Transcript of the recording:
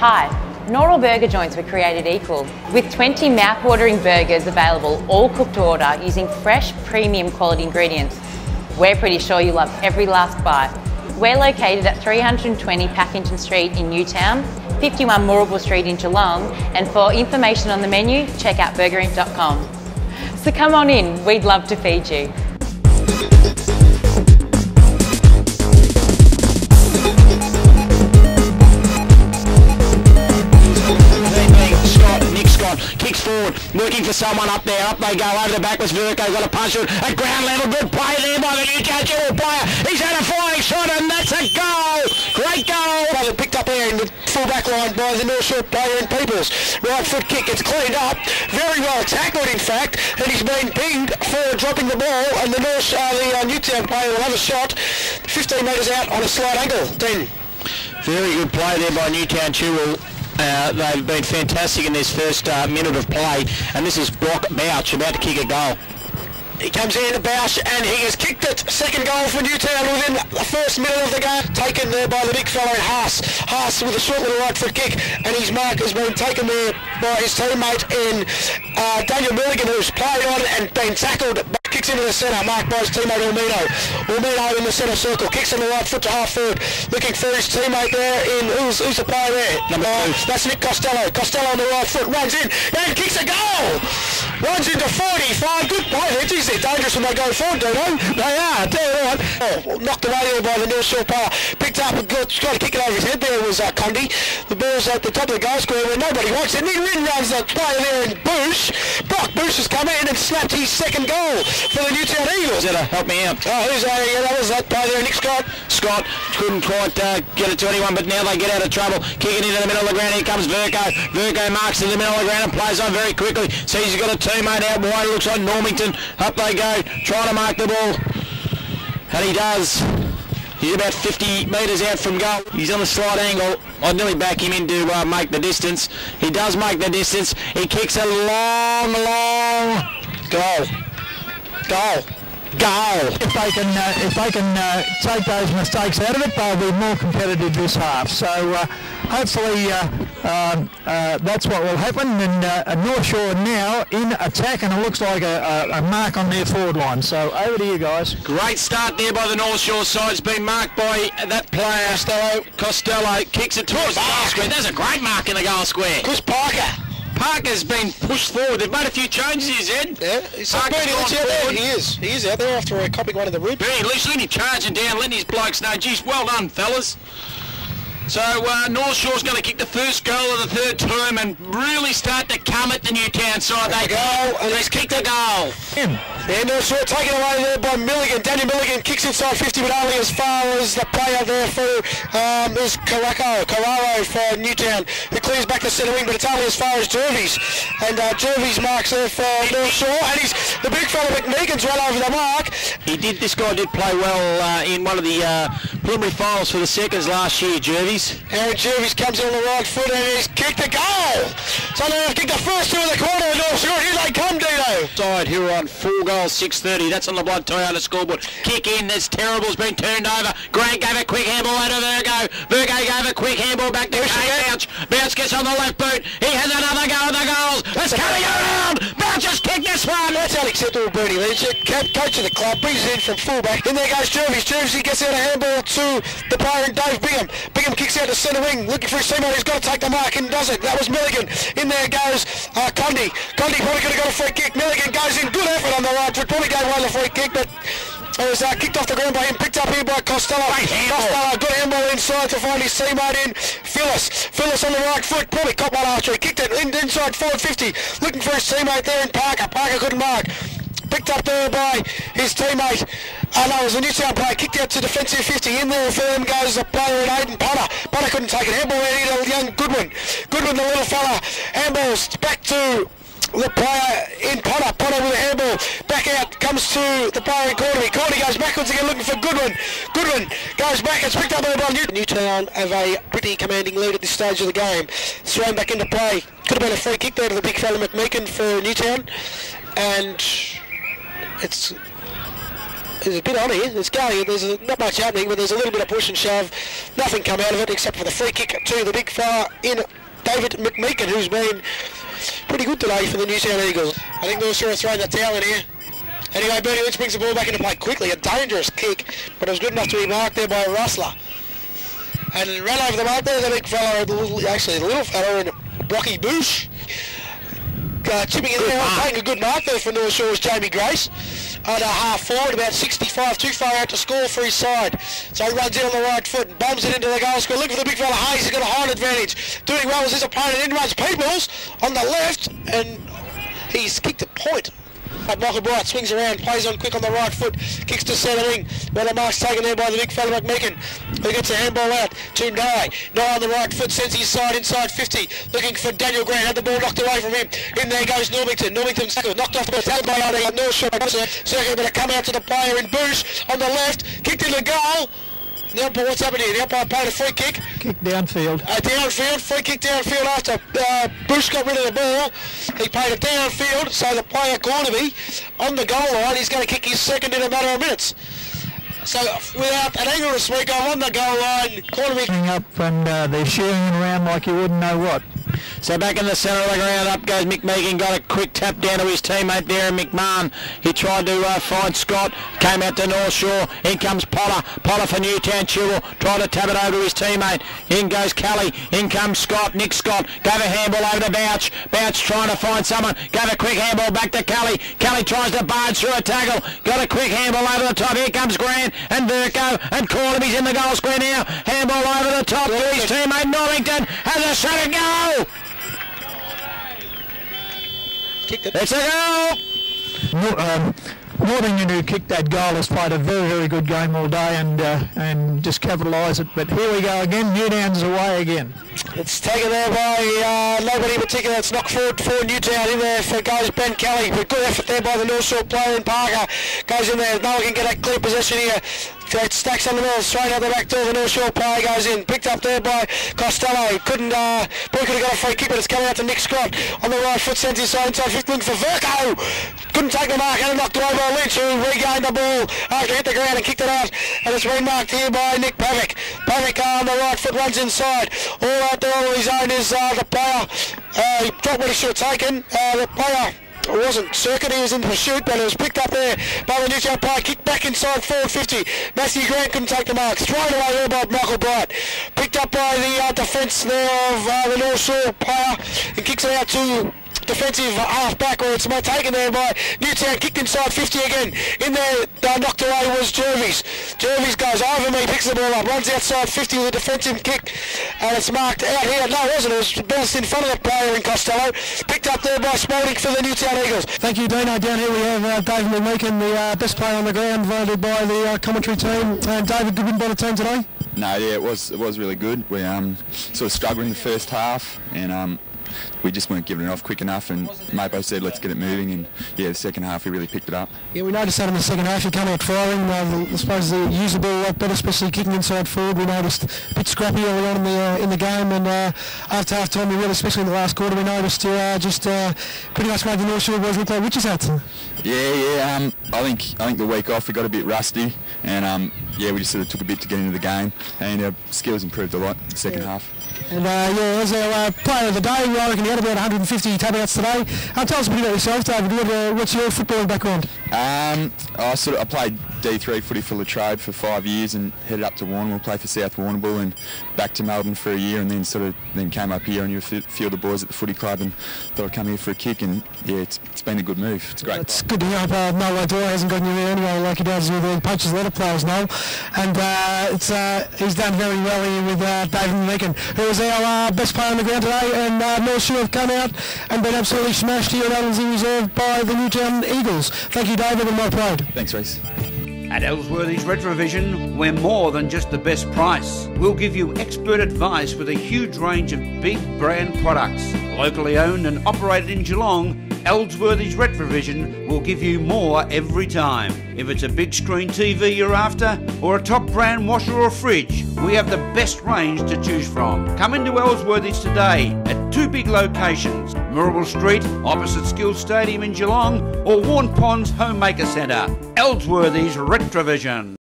Hi, not all burger joints were created equal. With 20 mouth-watering burgers available, all cooked to order using fresh, premium quality ingredients. We're pretty sure you love every last bite. We're located at 320 Packington Street in Newtown, 51 Moorabool Street in Geelong, and for information on the menu, check out burgerinc.com. So come on in, we'd love to feed you. Kicks forward, looking for someone up there. Up they go, over the back was Verco, got a punch it at ground level. Good play there by the Newtown Chilwell player. He's had a flying shot and that's a goal. Great goal. Well, picked up there in the full back line by the North Shore player in Peoples. Right foot kick, it's cleaned up. Very well tackled in fact, and he's been pinged for dropping the ball, and the Newtown player will have a shot 15 metres out on a slight angle. 10. Very good play there by Newtown Chilwell. They've been fantastic in this first minute of play, and this is Brock Bouch about to kick a goal. He comes in, Bouch, and he has kicked it. Second goal for Newtown within the first minute of the game. Taken there by the big fellow in Haas. Haas with a short little right foot kick, and his mark has been taken there by his teammate in Daniel Milligan, who's played on and been tackled. Kicks into the centre, marked by his teammate Almino. Almino in the centre circle, kicks on the right foot to half forward, looking for his teammate there in, who's the player there? Number 2. That's Nick Costello. Costello on the right foot, runs in, and kicks a goal! Runs into 45, good play there. Geez, they're dangerous when they go forward, don't they? They are, tell you what. Oh, knocked away there by the North Shore player. Picked up and tried to kick it over his head there was Cundy. The ball's at the top of the goal square where nobody wants it. And in runs the player there in Bush. Brock Bush has come in and slapped his second goal for the Newtown Eagles. Help me out. Oh, who's that? Yeah, that was that player there, Nick Scott. Scott couldn't quite get it to anyone, but now they get out of trouble. Kicking into the middle of the ground, here comes Verco. Verco marks in the middle of the ground and plays on very quickly. Sees he's got a teammate out wide, looks like Normington. Up they go, trying to mark the ball. And he does. He's about 50 metres out from goal. He's on the slight angle. I'd nearly back him in to make the distance. He does make the distance. He kicks a long goal. Goal. If they can take those mistakes out of it, they'll be more competitive this half. So hopefully that's what will happen. And North Shore now in attack, and it looks like a mark on their forward line. So over to you guys. Great start there by the North Shore side. It's been marked by that player. Costello kicks it towards the goal square. There's a great mark in the goal square. Chris Parker. Parker's been pushed forward. They've made a few changes, he said. Yeah, he's out there. He is out there after copying one of the ribs. Very loosely, charging down, letting his blokes know. Geez, well done, fellas. So North Shore's going to kick the first goal of the third term and really start to come at the Newtown side. They go, and let's kick the goal. Yeah, North Shore taken away there by Milligan. Daniel Milligan kicks inside 50, but only as far as the player there for is Carraro for Newtown, who clears back the centre wing, but it's only as far as Jervis. And Jervis marks there for North Shore, and he's the big fella McMeegan's run over the mark. This guy did play well in one of the preliminary finals for the Seconds last year, Jervis. Aaron Jervis comes in on the right foot and he's kicked a goal. So they've kicked the first two in the corner of North Shore. Here they come, Dino. Side here on 4 goals, 6:30. That's on the Blood Toyota scoreboard. Kick in. There's Terrible's been turned over. Grant gave a quick handball out of Virgo. Virgo gave a quick handball back to Bouch. Bouch gets on the left boot. He has another go at the goals. It's coming around. Bouch has kicked this one. That's unacceptable, Bernie Lynch. Coach of the club brings it in from fullback. In there goes Jervis. Jervis, he gets out a handball to the player in Dave Bingham. Bingham kicks out to centre wing, looking for his teammate who's got to take the mark and does it. That was Milligan. In there goes Condi. Condi probably could have got a free kick. Milligan goes in, good effort on the right foot. Probably gave away the free kick, but it was kicked off the ground by him, picked up here by Costello. Costello, good handball inside to find his teammate in Phyllis on the right foot, probably caught one after he kicked it inside forward 50, looking for his teammate there in Parker. Parker couldn't mark. Picked up there by his teammate. No, it was a Newtown player, kicked out to defensive 50. In there for him goes the player in Aiden Potter. Potter couldn't take it. Handball in to young Goodwin. Goodwin, the little fella. Handballs back to the player in Potter. Potter with a handball. Back out comes to the player in Cordy. Cordy goes backwards again looking for Goodwin. Goodwin goes back. It's picked up there by Newtown. Newtown have a pretty commanding lead at this stage of the game. Thrown back into play. Could have been a free kick there to the big fella McMeekin for Newtown. And it's There's a bit on here. It's going. There's not much happening, but there's a little bit of push and shove. Nothing come out of it except for the free kick to the big fella in David McMeekin, who's been pretty good today for the Newtown Eagles. I think North Shore are throwing the towel in here. Anyway, Bernie Lynch brings the ball back into play quickly. A dangerous kick, but it was good enough to be marked there by Rustler. And ran over the mark. There's a big fella, actually the little fella in Brocky Bush. Chipping in there, taking a good mark there for North Shore's Jamie Grace. Under half forward, about 65, too far out to score for his side. So he runs in on the right foot and bombs it into the goal score. Look for the big fella Hayes, he's got a height advantage. Doing well as his opponent, in runs Peoples on the left, and he's kicked a point. Michael Bright swings around, plays on quick on the right foot, kicks to centre wing. Well, the mark's taken there by the big fella McMeekin, who gets a handball out to Nye. Nye on the right foot, sends his side inside 50, looking for Daniel Grant. Had the ball knocked away from him. In there goes Normington. Normington's knocked off the ball. Taken by North Shore. Circuit, but it come out to the player in Bush on the left, kicked in the goal. The umpire, what's happened here? The umpire played a free kick. Kick downfield. Downfield, free kick downfield after Bush got rid of the ball. He played it downfield, so the player Cornaby on the goal line, he's going to kick his second in a matter of minutes. So without an angle to speak of on the goal line, Cornaby coming up and they're sharing around like you wouldn't know what. So back in the centre of the ground, up goes McMeekin, got a quick tap down to his teammate there in McMahon. He tried to find Scott, came out to North Shore. In comes Potter, Potter for Newtown. Chilwell tried to tap it over to his teammate. In goes Kelly, in comes Scott, Nick Scott, gave a handball over to Bouch. Bouch trying to find someone, gave a quick handball back to Kelly. Kelly tries to barge through a tackle, got a quick handball over the top. Here comes Grant and Verco and Cornaby's in the goal square now. Handball over the top to his teammate Norrington, has a shot at goal. It's a goal! Northern, who kicked that goal, has played a very, very good game all day and just capitalised it. But here we go again. Newtown's away again. It's taken there by nobody in particular. It's knocked forward for Newtown. In there for goes Ben Kelly. But good effort there by the North Shore player in Parker. Goes in there. No one can get a clear possession here. It stacks on the middle, straight out the back door. The North Shore player goes in. Picked up there by Costello. Couldn't, Boy could have got a free kick, but it's coming out to Nick Scott. On the right foot, sends inside 15 for Verco. Couldn't take the mark and knocked away by Lynch, who regained the ball after hit the ground and kicked it out. And it's been marked here by Nick Pavick. Pavick on the right foot runs inside. All out there on his own is the player. He dropped what he should have taken. The player wasn't circuit, he was in pursuit, but it was picked up there by the Newtown player, kicked back inside forward 50. Matthew Grant couldn't take the mark, thrown away there by Michael Bright, picked up by the defence there of the North Shore player, and kicks it out to defensive half back, where it's taken there by Newtown, kicked inside 50 again. In there, knocked away was Jervis. Jervis goes over me, picks the ball up, runs outside 50 with a defensive kick, and it's marked out here. No, it wasn't. It was bounced in front of the player in Costello. Picked up there by Spalding for the Newtown Eagles. Thank you, Dino. Down here we have David McMeekin, the best player on the ground, voted by the commentary team. David, good win by the team today? No, yeah, it was really good. We sort of struggled in the first half, and we just weren't giving it off quick enough, and Mapo said let's get it moving, and yeah, the second half we really picked it up. Yeah, we noticed that in the second half you come out firing. I suppose the use the ball a lot better, especially kicking inside forward. We noticed a bit scrappy early on in the game, and after half time we really, especially in the last quarter, we noticed you just pretty much made the North Shore boys look like witches hats. Yeah. I think the week off we got a bit rusty, and yeah, we just sort of took a bit to get into the game, and our skills improved a lot in the second half. And as our player of the day, I reckon you had about 150 tap-outs today. Tell us a bit about yourself, David. What's your footballing background? I played D3 footy for Latrobe for 5 years and headed up to Warrnambool, played for South Warrnambool, and back to Melbourne for a year, and then came up here and knew a few of the boys at the footy club and thought I'd come here for a kick, and yeah, it's been a good move. It's great. It's good to hear. Noel Dora hasn't gotten you there anyway like he does with the punches a lot of players, Noel. And he's done very well here with David McMeekin, who is our best player on the ground today, and North Shore have come out and been absolutely smashed here at Allensy Reserve by the Newtown Eagles. Thank you, David, and well played. Thanks, Reece. At Ellsworthy's Retrovision, we're more than just the best price. We'll give you expert advice with a huge range of big brand products. Locally owned and operated in Geelong, Ellsworthy's Retrovision will give you more every time. If it's a big screen TV you're after, or a top brand washer or fridge, we have the best range to choose from. Come into Ellsworthy's today at two big locations, Mirrabel Street, opposite Skills Stadium in Geelong, or Warren Ponds Homemaker Centre. Ellsworthy's Retrovision.